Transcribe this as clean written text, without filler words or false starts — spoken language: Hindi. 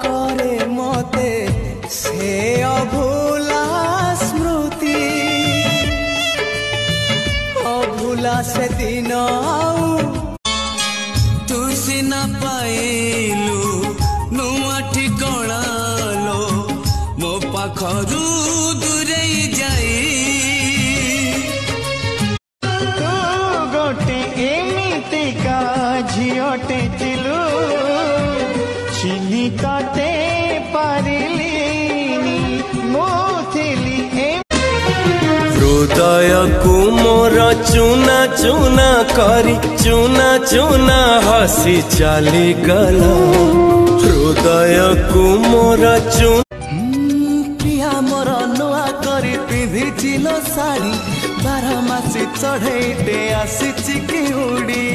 करे मते से अभूला स्मृति अभूला से दिन तू सिना पाइलु नुआ ठिकणा लो मो पाखरु दूरे जाई तू गोटे एमितिका झियोटे चिलु चिनी तते पारिलिनी मोथिली हृदय को मोर चुना चुना करी चुना चुना हसी चली गला हृदय को मोर प्रिया मोर नुआ करी पिंधिचिल साड़ी 12 मासी चढ़ेटे आसी चिकी उड़ी।